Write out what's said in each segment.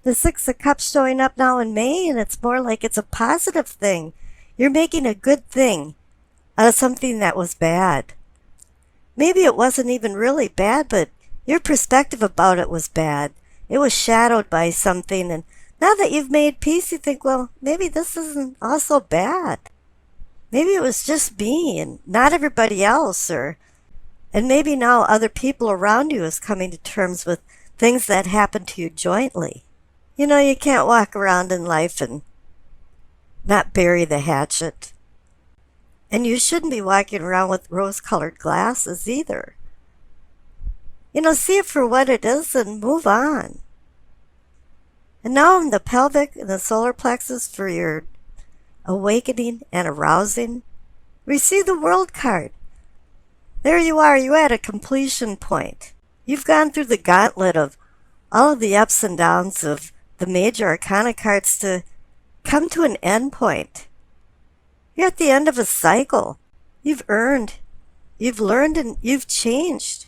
The Six of Cups showing up now in May, and it's more like it's a positive thing. You're making a good thing out of something that was bad. Maybe it wasn't even really bad, but your perspective about it was bad. It was shadowed by something, and now that you've made peace, you think, well, maybe this isn't all so bad. Maybe it was just me and not everybody else, and maybe now other people around you is coming to terms with things that happened to you jointly. You know, you can't walk around in life and not bury the hatchet. And you shouldn't be walking around with rose-colored glasses either. You know, see it for what it is and move on. And now in the pelvic and the solar plexus for your awakening and arousing, receive the World card. There you are, you're at a completion point. You've gone through the gauntlet of all of the ups and downs of the major arcana cards to come to an end point. You're at the end of a cycle. You've earned, you've learned, and you've changed.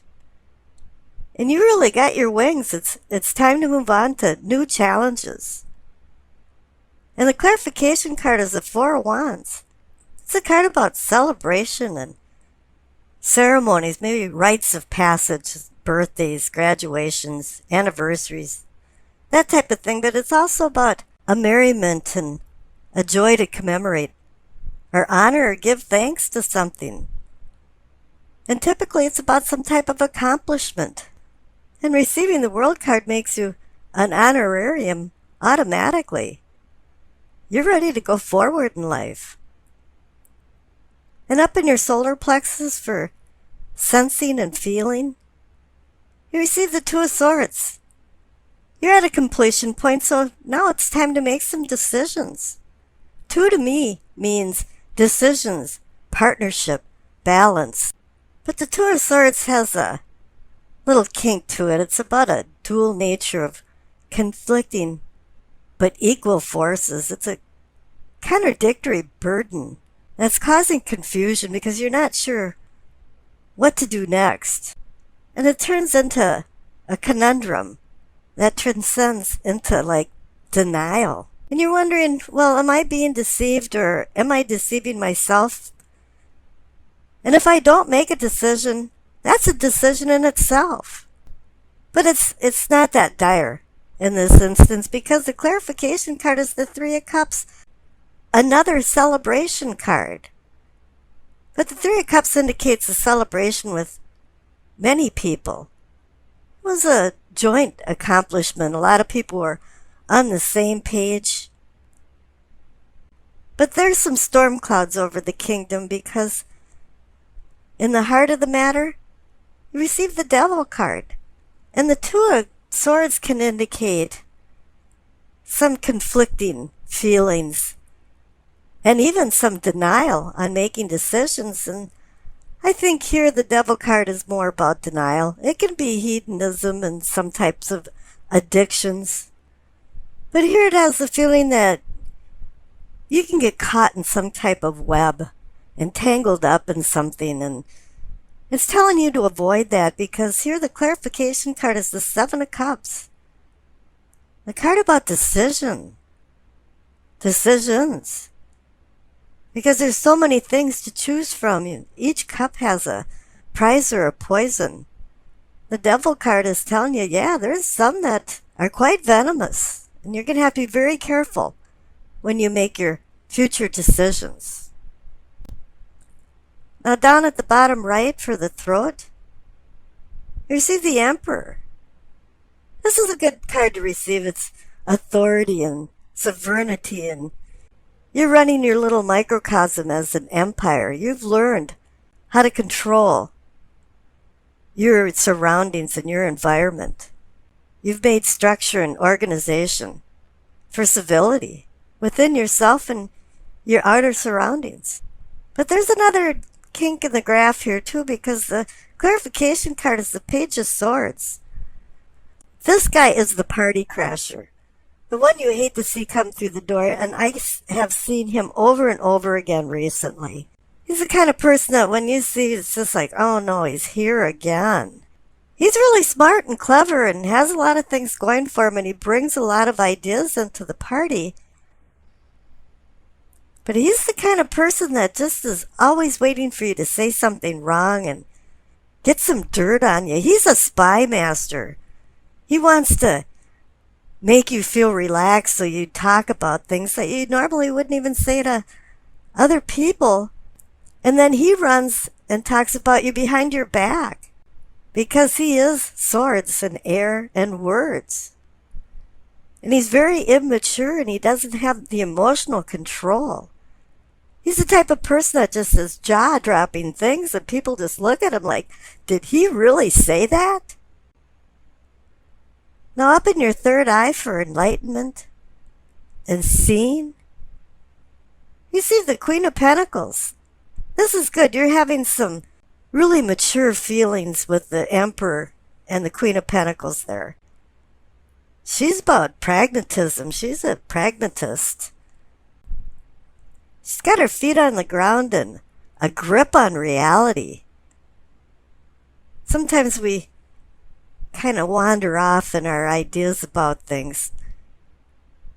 And you really got your wings. It's time to move on to new challenges. And the clarification card is the Four of Wands. It's a card about celebration and ceremonies, maybe rites of passage, birthdays, graduations, anniversaries, that type of thing. But it's also about a merriment and a joy to commemorate or honor or give thanks to something. And typically it's about some type of accomplishment. And receiving the World card makes you an honorarium automatically. You're ready to go forward in life. And up in your solar plexus for sensing and feeling, you receive the Two of Swords. You're at a completion point, so now it's time to make some decisions. Two to me means decisions, partnership, balance. But the Two of Swords has a little kink to it. It's about a dual nature of conflicting but equal forces. It's a contradictory burden that's causing confusion because you're not sure what to do next. And it turns into a conundrum that transcends into like denial. And you're wondering, well, am I being deceived or am I deceiving myself? And if I don't make a decision, that's a decision in itself. But it's not that dire in this instance because the clarification card is the Three of Cups, another celebration card. But the Three of Cups indicates a celebration with many people. It was a joint accomplishment. A lot of people were on the same page. But there's some storm clouds over the kingdom because in the heart of the matter, you receive the Devil card. And the Two of Swords can indicate some conflicting feelings and even some denial on making decisions. And I think here the Devil card is more about denial. It can be hedonism and some types of addictions. But here it has the feeling that you can get caught in some type of web and tangled up in something, and it's telling you to avoid that because here the clarification card is the Seven of Cups. The card about decisions. Because there's so many things to choose from. Each cup has a prize or a poison. The Devil card is telling you, yeah, there's some that are quite venomous. And you're going to have to be very careful when you make your future decisions. Now down at the bottom right for the throat, you receive the Emperor. This is a good card to receive. It's authority and sovereignty, and you're running your little microcosm as an empire. You've learned how to control your surroundings and your environment. You've made structure and organization for civility within yourself and your outer surroundings. But there's another kink in the graph here too, because the clarification card is the Page of Swords. This guy is the party crasher, the one you hate to see come through the door, and I have seen him over and over again recently. He's the kind of person that when you see, it's just like, oh no, he's here again. He's really smart and clever and has a lot of things going for him, and he brings a lot of ideas into the party. But he's the kind of person that just is always waiting for you to say something wrong and get some dirt on you. He's a spy master. He wants to make you feel relaxed so you talk about things that you normally wouldn't even say to other people. And then he runs and talks about you behind your back because he is swords and air and words. And he's very immature and he doesn't have the emotional control. He's the type of person that just says jaw-dropping things and people just look at him like, did he really say that? Now up in your third eye for enlightenment and seeing, you see the Queen of Pentacles. This is good. You're having some really mature feelings with the Emperor and the Queen of Pentacles there. She's about pragmatism. She's a pragmatist. She's got her feet on the ground and a grip on reality. Sometimes we kind of wander off in our ideas about things.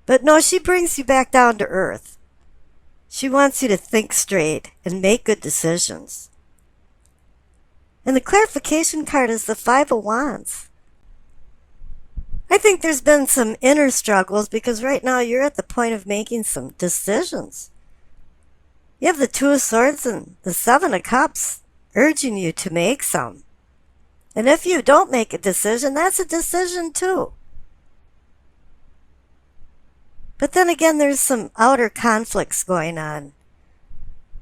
But no, she brings you back down to earth. She wants you to think straight and make good decisions. And the clarification card is the Five of Wands. I think there's been some inner struggles because right now you're at the point of making some decisions. You have the Two of Swords and the Seven of Cups urging you to make some. And if you don't make a decision, that's a decision too. But then again, there's some outer conflicts going on.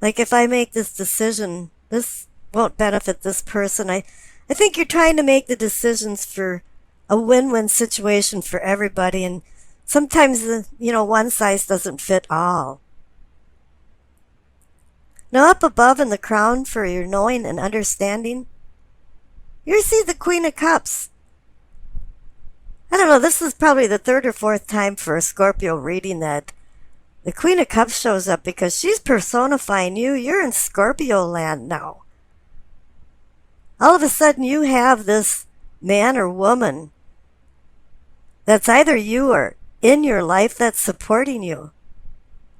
Like if I make this decision, this won't benefit this person. I think you're trying to make the decisions for a win-win situation for everybody. And sometimes, one size doesn't fit all. Now up above in the crown for your knowing and understanding, you see the Queen of Cups. I don't know, this is probably the third or fourth time for a Scorpio reading that the Queen of Cups shows up because she's personifying you. You're in Scorpio land now. All of a sudden you have this man or woman that's either you or in your life that's supporting you.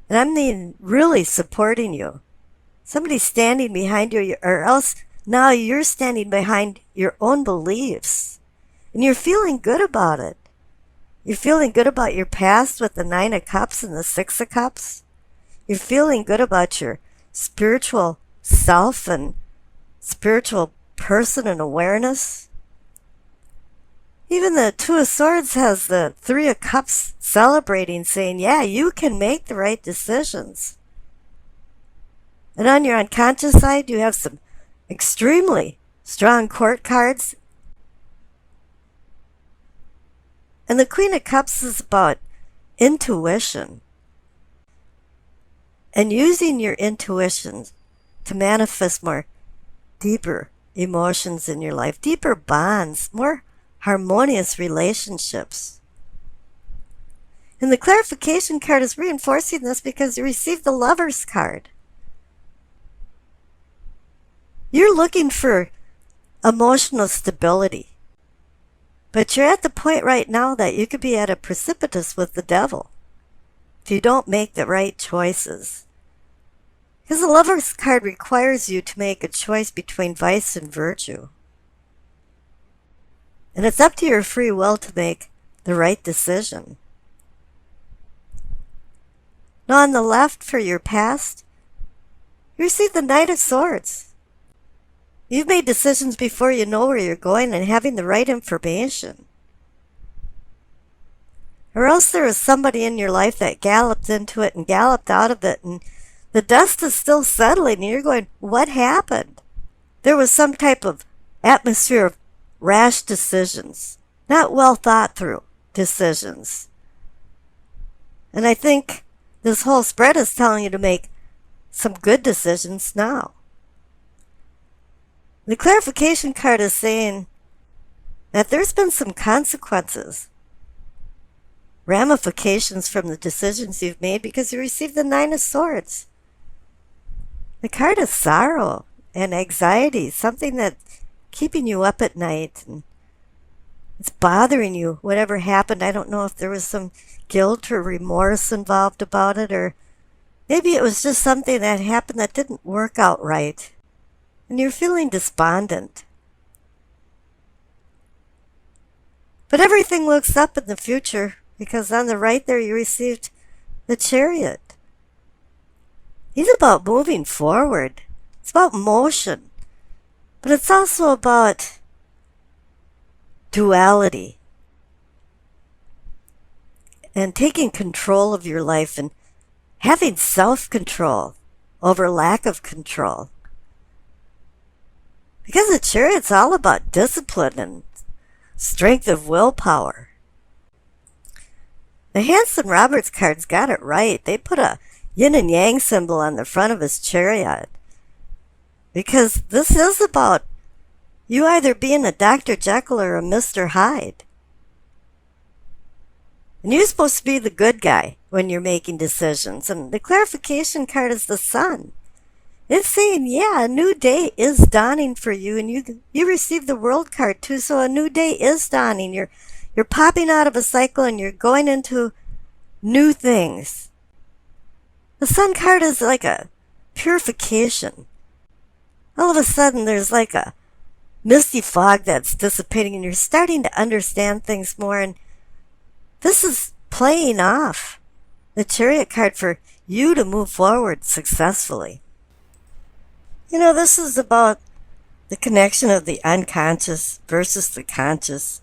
And I mean really supporting you. Somebody's standing behind you, or else now you're standing behind your own beliefs. And you're feeling good about it. You're feeling good about your past with the Nine of Cups and the Six of Cups. You're feeling good about your spiritual self and spiritual person and awareness. Even the Two of Swords has the Three of Cups celebrating, saying, yeah, you can make the right decisions. And on your unconscious side, you have some extremely strong court cards. And the Queen of Cups is about intuition. And using your intuition to manifest more deeper emotions in your life, deeper bonds, more harmonious relationships. And the clarification card is reinforcing this because you received the Lover's card. You're looking for emotional stability. But you're at the point right now that you could be at a precipice with the devil if you don't make the right choices. Because the Lover's card requires you to make a choice between vice and virtue. And it's up to your free will to make the right decision. Now on the left for your past, you receive the Knight of Swords. You've made decisions before you know where you're going and having the right information. Or else there was somebody in your life that galloped into it and galloped out of it, and the dust is still settling and you're going, what happened? There was some type of atmosphere of rash decisions, not well thought through decisions. And I think this whole spread is telling you to make some good decisions now. The clarification card is saying that there's been some consequences, ramifications from the decisions you've made because you received the Nine of Swords. The card is sorrow and anxiety, something that keeping you up at night, and it's bothering you, whatever happened. I don't know if there was some guilt or remorse involved about it, or maybe it was just something that happened that didn't work out right, and you're feeling despondent. But everything looks up in the future, because on the right there you received the Chariot. He's about moving forward. It's about motion. But it's also about duality and taking control of your life and having self-control over lack of control. Because the Chariot's all about discipline and strength of willpower. The Hanson Roberts cards got it right. They put a yin and yang symbol on the front of his chariot. Because this is about you either being a Dr. Jekyll or a Mr. Hyde. And you're supposed to be the good guy when you're making decisions. And the clarification card is the Sun. It's saying, yeah, a new day is dawning for you. And you received the World card too, so a new day is dawning. You're popping out of a cycle and you're going into new things. The Sun card is like a purification. All of a sudden there's like a misty fog that's dissipating and you're starting to understand things more, and this is playing off the Chariot card for you to move forward successfully. You know, this is about the connection of the unconscious versus the conscious,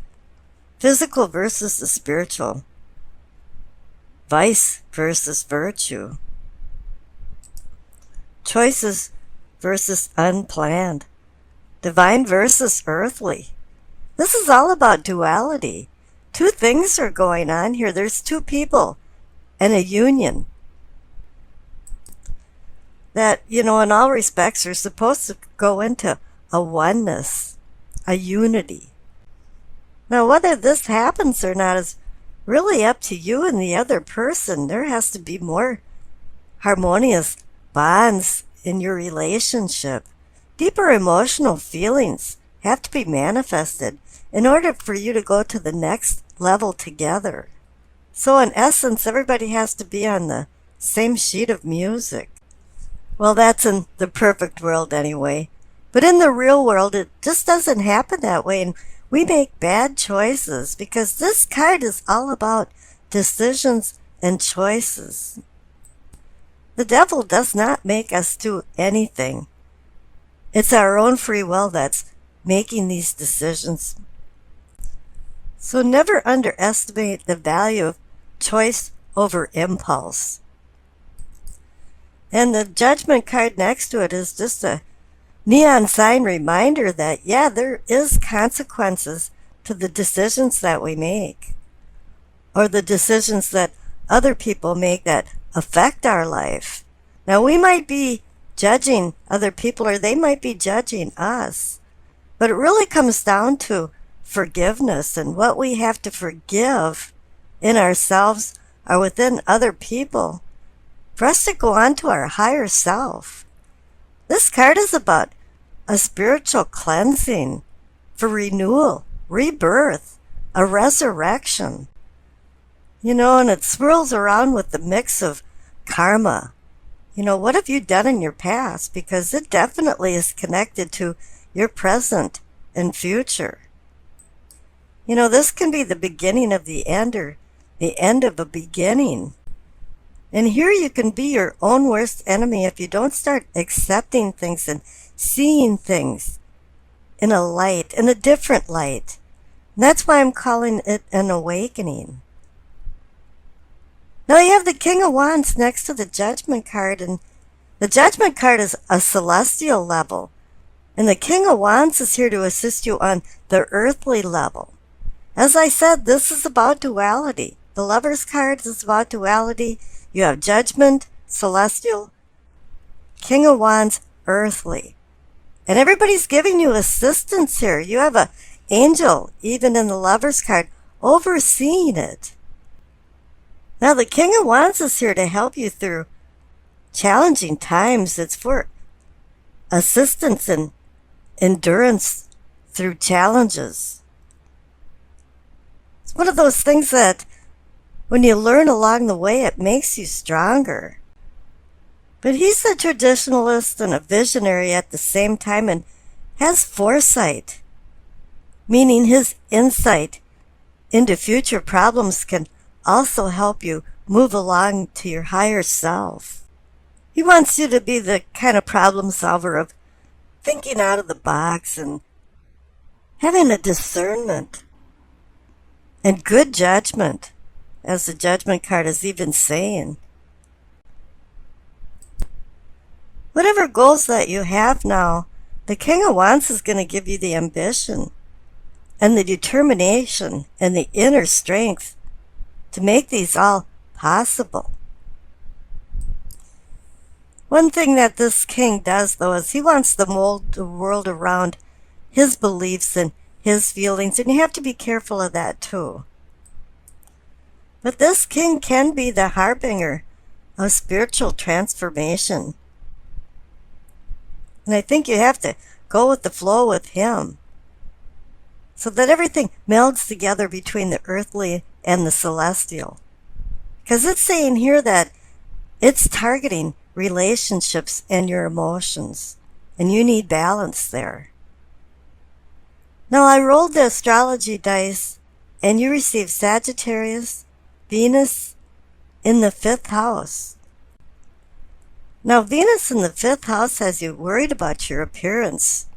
physical versus the spiritual, vice versus virtue, choices versus unplanned, divine versus earthly. This is all about duality. Two things are going on here. There's two people and a union that, you know, in all respects are supposed to go into a oneness, a unity. Now, whether this happens or not is really up to you and the other person. There has to be more harmonious bonds in your relationship. Deeper emotional feelings have to be manifested in order for you to go to the next level together. So in essence, everybody has to be on the same sheet of music. Well, that's in the perfect world anyway. But in the real world, it just doesn't happen that way. And we make bad choices because this card is all about decisions and choices. The devil does not make us do anything. It's our own free will that's making these decisions. So never underestimate the value of choice over impulse. And the Judgment card next to it is just a neon sign reminder that, yeah, there is consequences to the decisions that we make, or the decisions that other people make that affect our life. Now, we might be judging other people, or they might be judging us, but it really comes down to forgiveness and what we have to forgive in ourselves or within other people for us to go on to our higher self. This card is about a spiritual cleansing for renewal, rebirth, a resurrection. You know, and it swirls around with the mix of karma. You know, what have you done in your past? Because it definitely is connected to your present and future. You know, this can be the beginning of the end or the end of a beginning. And here you can be your own worst enemy if you don't start accepting things and seeing things in a light, in a different light. And that's why I'm calling it an awakening. Now you have the King of Wands next to the Judgment card, and the Judgment card is a celestial level, and the King of Wands is here to assist you on the earthly level. As I said, this is about duality. The Lover's card is about duality. You have Judgment, celestial, King of Wands, earthly. And everybody's giving you assistance here. You have an angel, even in the Lover's card, overseeing it. Now, the King of Wands is here to help you through challenging times. It's for assistance and endurance through challenges. It's one of those things that when you learn along the way, it makes you stronger. But he's a traditionalist and a visionary at the same time and has foresight, meaning his insight into future problems can also help you move along to your higher self. He wants you to be the kind of problem solver of thinking out of the box and having a discernment and good judgment, as the Judgment card is even saying. Whatever goals that you have now, the King of Wands is going to give you the ambition and the determination and the inner strength to make these all possible. One thing that this king does, though, is he wants to mold the world around his beliefs and his feelings, and you have to be careful of that too. But this king can be the harbinger of spiritual transformation. And I think you have to go with the flow with him, so that everything melds together between the earthly and the celestial. Because it's saying here that it's targeting relationships and your emotions, and you need balance there. Now, I rolled the astrology dice, and you received Sagittarius, Venus in the 5th house. Now, Venus in the 5th house has you worried about your appearance.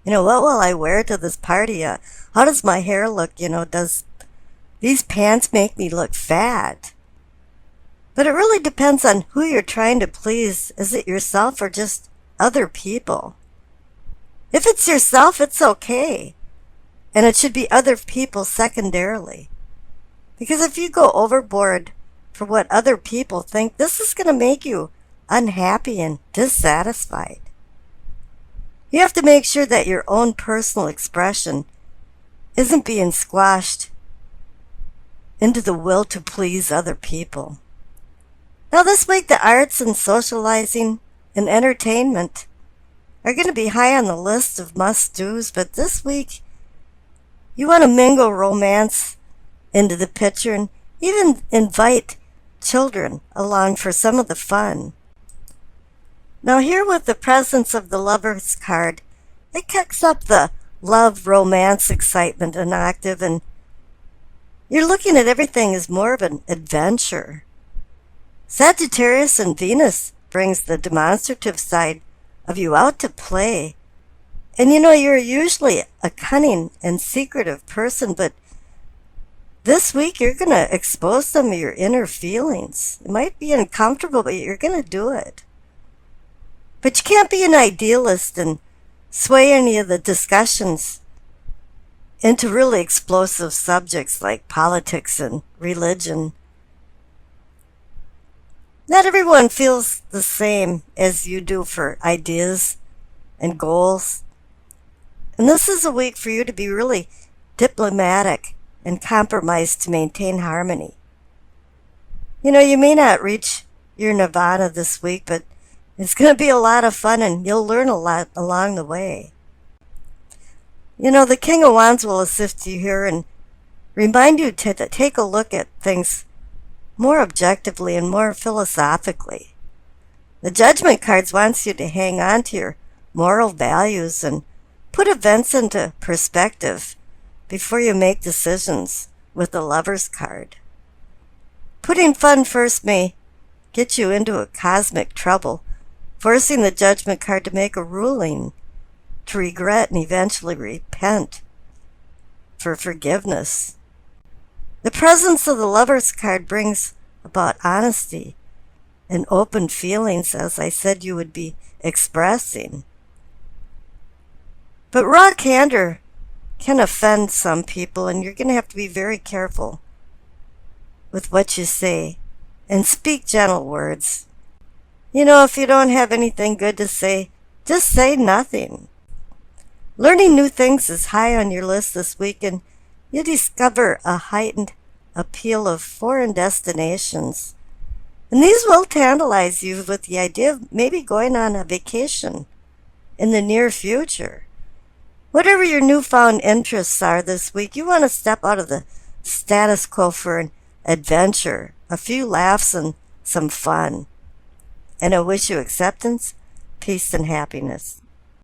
What will I wear to this party? How does my hair look? Does these pants make me look fat? But it really depends on who you're trying to please. Is it yourself or just other people? If it's yourself, it's okay. And it should be other people secondarily. Because if you go overboard for what other people think, this is going to make you unhappy and dissatisfied. You have to make sure that your own personal expression isn't being squashed into the will to please other people. Now, this week, the arts and socializing and entertainment are going to be high on the list of must-dos, but this week, you want to mingle romance into the picture and even invite children along for some of the fun. Now, here with the presence of the Lover's card, it kicks up the love, romance, excitement, and active, and you're looking at everything as more of an adventure. Sagittarius and Venus brings the demonstrative side of you out to play. And you're usually a cunning and secretive person, but this week you're going to expose some of your inner feelings. It might be uncomfortable, but you're going to do it. But you can't be an idealist and sway any of the discussions into really explosive subjects like politics and religion. Not everyone feels the same as you do for ideas and goals. And this is a week for you to be really diplomatic and compromise to maintain harmony. You may not reach your nirvana this week, but it's going to be a lot of fun and you'll learn a lot along the way. The King of Wands will assist you here and remind you to take a look at things more objectively and more philosophically. The Judgment cards wants you to hang on to your moral values and put events into perspective before you make decisions with the Lover's card. Putting fun first may get you into a cosmic trouble, forcing the Judgment card to make a ruling, to regret and eventually repent for forgiveness. The presence of the Lover's card brings about honesty and open feelings, as I said you would be expressing. But raw candor can offend some people, and you're going to have to be very careful with what you say and speak gentle words. If you don't have anything good to say, just say nothing. Learning new things is high on your list this week, and you discover a heightened appeal of foreign destinations. And these will tantalize you with the idea of maybe going on a vacation in the near future. Whatever your newfound interests are this week, you want to step out of the status quo for an adventure, a few laughs, and some fun. And I wish you acceptance, peace, and happiness.